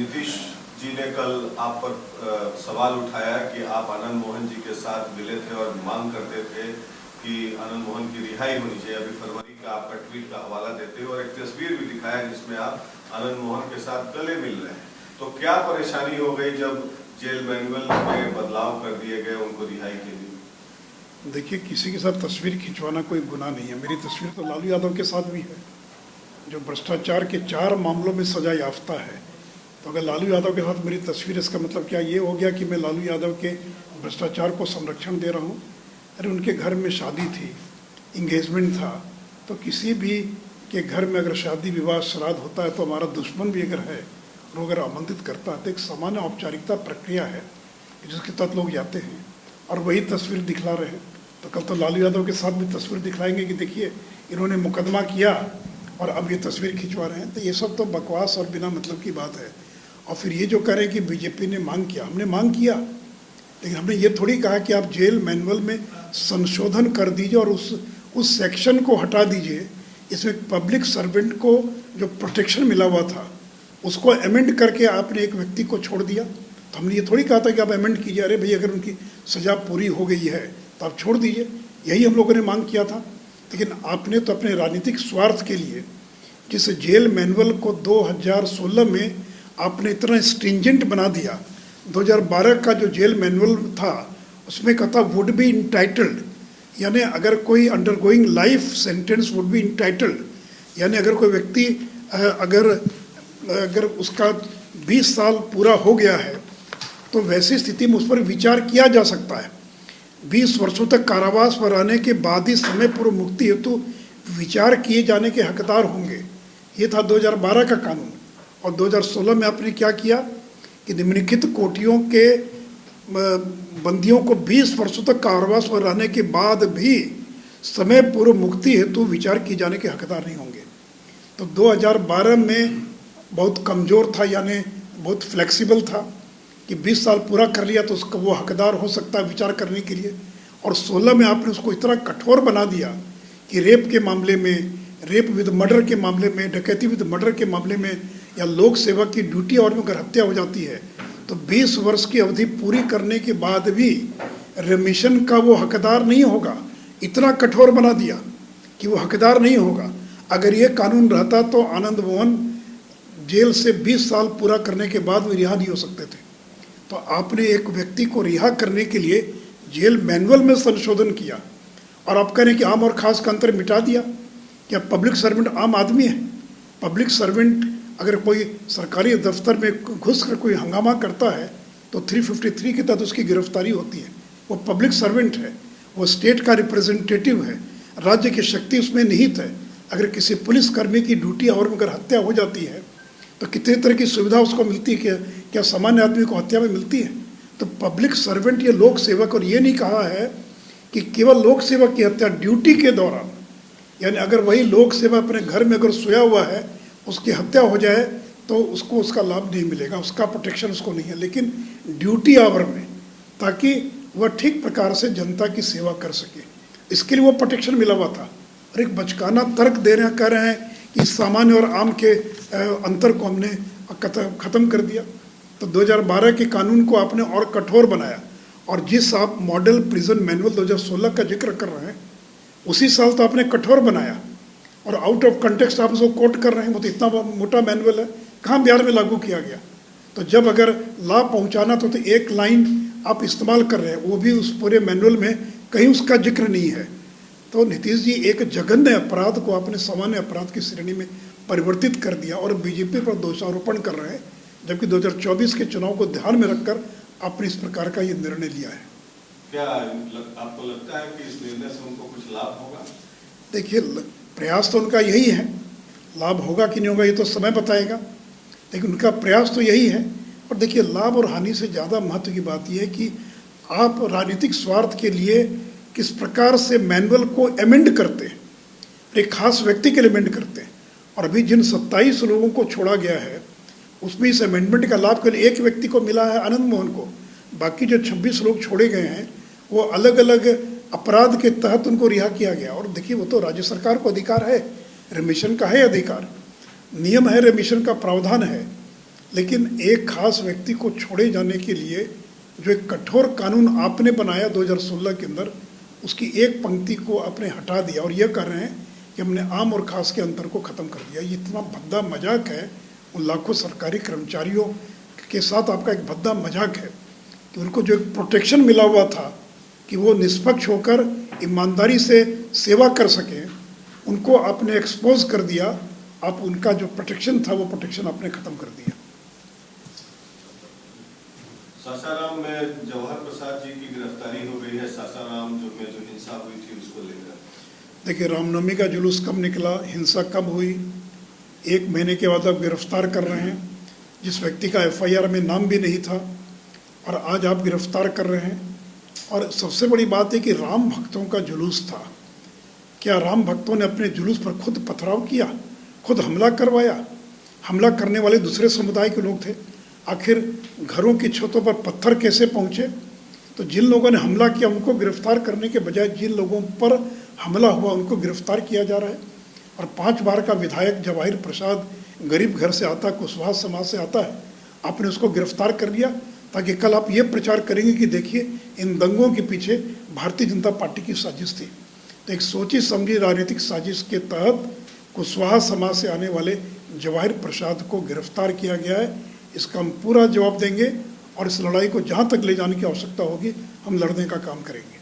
नीतीश जी ने कल आप पर सवाल उठाया कि आप आनंद मोहन जी के साथ मिले थे और मांग करते थे कि आनंद मोहन की रिहाई होनी चाहिए। अभी फरवरी का आपका ट्वीट का हवाला देते हुए और एक तस्वीर भी दिखाया जिसमें आप आनंद मोहन के साथ गले मिल रहे हैं। तो क्या परेशानी हो गई जब जेल मैनुअल में बदलाव कर दिए गए उनको रिहाई के लिए? देखिए, किसी के साथ तस्वीर खिंचवाना कोई गुनाह नहीं है। मेरी तस्वीर तो लालू यादव के साथ भी है, जो भ्रष्टाचार के 4 मामलों में सजा याफ्ता है। तो अगर लालू यादव के साथ मेरी तस्वीर, इसका मतलब क्या ये हो गया कि मैं लालू यादव के भ्रष्टाचार को संरक्षण दे रहा हूँ? अरे उनके घर में शादी थी, इंगेजमेंट था, तो किसी भी के घर में अगर शादी विवाह श्राद्ध होता है तो हमारा दुश्मन भी अगर है और अगर आमंत्रित करता है तो एक सामान्य औपचारिकता प्रक्रिया है जिसके तहत लोग जाते हैं और वही तस्वीर दिखला रहे हैं। तो कल तो लालू यादव के साथ भी तस्वीर दिखलाएंगे कि देखिए इन्होंने मुकदमा किया और अब ये तस्वीर खिंचवा रहे हैं। तो ये सब तो बकवास और बिना मतलब की बात है। और फिर ये जो कह रहे हैं कि बीजेपी ने मांग किया, हमने मांग किया, लेकिन हमने ये थोड़ी कहा कि आप जेल मैनुअल में संशोधन कर दीजिए और उस सेक्शन को हटा दीजिए। इसमें पब्लिक सर्वेंट को जो प्रोटेक्शन मिला हुआ था उसको अमेंड करके आपने एक व्यक्ति को छोड़ दिया। तो हमने ये थोड़ी कहा था कि आप अमेंड कीजिए, अरे भाई अगर उनकी सज़ा पूरी हो गई है तो आप छोड़ दीजिए। यही हम लोगों ने मांग किया था। लेकिन आपने तो अपने राजनीतिक स्वार्थ के लिए जिस जेल मैनुअल को 2016 में आपने इतना स्ट्रिंजेंट बना दिया, 2012 का जो जेल मैनुअल था उसमें कहता वुड बी इंटाइटल्ड, यानी अगर कोई undergoing life sentence would be entitled, यानी अगर कोई व्यक्ति अगर उसका 20 साल पूरा हो गया है तो वैसी स्थिति में उस पर विचार किया जा सकता है। 20 वर्षों तक कारावास पर रहने के बाद ही समय पूर्व मुक्ति हेतु विचार किए जाने के हकदार होंगे। ये था 2012 का कानून। और 2016 में आपने क्या किया कि निम्नलिखित कोटियों के बंदियों को 20 वर्षों तक कारावास पर रहने के बाद भी समय पूर्व मुक्ति हेतु विचार किए जाने के हकदार नहीं होंगे। तो 2012 में बहुत कमज़ोर था, यानी बहुत फ्लेक्सिबल था कि 20 साल पूरा कर लिया तो उसका वो हकदार हो सकता है विचार करने के लिए। और 16 में आपने उसको इतना कठोर बना दिया कि रेप के मामले में, रेप विद मर्डर के मामले में, डकैती विद मर्डर के मामले में या लोक सेवा की ड्यूटी और में अगर हत्या हो जाती है तो 20 वर्ष की अवधि पूरी करने के बाद भी रेमिशन का वो हकदार नहीं होगा। इतना कठोर बना दिया कि वो हकदार नहीं होगा। अगर ये कानून रहता तो आनंद मोहन जेल से 20 साल पूरा करने के बाद भी रिहा नहीं हो सकते थे। तो आपने एक व्यक्ति को रिहा करने के लिए जेल मैनुअल में संशोधन किया और आप कह रहे हैं कि आम और खास का अंतर मिटा दिया। क्या पब्लिक सर्वेंट आम आदमी है? पब्लिक सर्वेंट अगर कोई सरकारी दफ्तर में घुस कर कोई हंगामा करता है तो 353 के तहत उसकी गिरफ्तारी होती है। वो पब्लिक सर्वेंट है, वो स्टेट का रिप्रेजेंटेटिव है, राज्य की शक्ति उसमें निहित है। अगर किसी पुलिसकर्मी की ड्यूटी और अगर हत्या हो जाती है तो कितने तरह की सुविधा उसको मिलती है, क्या सामान्य आदमी को हत्या में मिलती है? तो पब्लिक सर्वेंट ये लोक सेवक, और ये नहीं कहा है कि केवल लोक सेवक की हत्या ड्यूटी के दौरान, यानी अगर वही लोक सेवक अपने घर में अगर सोया हुआ है उसकी हत्या हो जाए तो उसको उसका लाभ नहीं मिलेगा, उसका प्रोटेक्शन उसको नहीं है। लेकिन ड्यूटी आवर में, ताकि वह ठीक प्रकार से जनता की सेवा कर सके, इसके लिए वो प्रोटेक्शन मिला हुआ था। और एक बचकाना तर्क दे रहे हैं, कह रहे हैं कि सामान्य और आम के अंतर को हमने ख़त्म कर दिया। तो 2012 के कानून को आपने और कठोर बनाया। और जिस आप मॉडल प्रिजन मैनुअल 2016 का जिक्र कर रहे हैं उसी साल तो आपने कठोर बनाया और आउट ऑफ कंटेक्स्ट आप उसको कोट कर रहे हैं। वो तो इतना मोटा मैनुअल है, कहाँ बिहार में लागू किया गया? तो जब अगर लाभ पहुँचाना तो एक लाइन आप इस्तेमाल कर रहे हैं, वो भी उस पूरे मैनुअल में कहीं उसका जिक्र नहीं है। तो नीतीश जी, एक जघन्य अपराध को आपने सामान्य अपराध की श्रेणी में परिवर्तित कर दिया और बीजेपी पर दोषारोपण कर रहे हैं, जबकि 2024 के चुनाव को ध्यान में रखकर आपने इस प्रकार का ये निर्णय लिया है। क्या आपको लगता है कि इस निर्णय से उनको कुछ लाभ होगा? देखिए, प्रयास तो उनका यही है, लाभ होगा कि नहीं होगा ये तो समय बताएगा, लेकिन उनका प्रयास तो यही है। और देखिए, लाभ और हानि से ज़्यादा महत्व की बात यह है कि आप राजनीतिक स्वार्थ के लिए किस प्रकार से मैनुअल को अमेंड करते हैं, एक खास व्यक्ति के लिए अमेंड करते हैं। और अभी जिन 27 लोगों को छोड़ा गया है उसमें इस अमेंडमेंट का लाभ केवल एक व्यक्ति को मिला है, आनंद मोहन को। बाकी जो 26 लोग छोड़े गए हैं वो अलग अलग अपराध के तहत उनको रिहा किया गया। और देखिए, वो तो राज्य सरकार को अधिकार है, रेमिशन का है अधिकार, नियम है, रेमिशन का प्रावधान है। लेकिन एक खास व्यक्ति को छोड़े जाने के लिए जो एक कठोर कानून आपने बनाया 2016 के अंदर, उसकी एक पंक्ति को आपने हटा दिया और यह कर रहे हैं कि हमने आम और खास के अंतर को ख़त्म कर दिया। ये इतना भद्दा मजाक है उन लाखों सरकारी कर्मचारियों के साथ, आपका एक भद्दा मजाक है कि उनको जो एक प्रोटेक्शन मिला हुआ था कि वो निष्पक्ष होकर ईमानदारी से सेवा कर सकें, उनको आपने एक्सपोज कर दिया। आप उनका जो प्रोटेक्शन था वो प्रोटेक्शन आपने ख़त्म कर दिया। सासाराम में जवाहर प्रसाद जी की गिरफ्तारी हो गई है। सासाराम जो हिंसा हुई थी उसको लेकर देखिए, रामनवमी का जुलूस कब निकला, हिंसा कब हुई, 1 महीने के बाद आप गिरफ्तार कर रहे हैं जिस व्यक्ति का FIR में नाम भी नहीं था, और आज आप गिरफ्तार कर रहे हैं। और सबसे बड़ी बात है कि राम भक्तों का जुलूस था। क्या राम भक्तों ने अपने जुलूस पर खुद पथराव किया, खुद हमला करवाया? हमला करने वाले दूसरे समुदाय के लोग थे। आखिर घरों की छतों पर पत्थर कैसे पहुंचे? तो जिन लोगों ने हमला किया उनको गिरफ्तार करने के बजाय जिन लोगों पर हमला हुआ उनको गिरफ्तार किया जा रहा है। और 5 बार का विधायक जवाहिर प्रसाद गरीब घर से आता, कुशवाहा समाज से आता है, आपने उसको गिरफ्तार कर लिया ताकि कल आप ये प्रचार करेंगे कि देखिए इन दंगों के पीछे भारतीय जनता पार्टी की साजिश थी। तो एक सोची समझी राजनीतिक साजिश के तहत कुशवाहा समाज से आने वाले जवाहिर प्रसाद को गिरफ्तार किया गया है। इसका हम पूरा जवाब देंगे और इस लड़ाई को जहाँ तक ले जाने की आवश्यकता होगी हम लड़ने का काम करेंगे।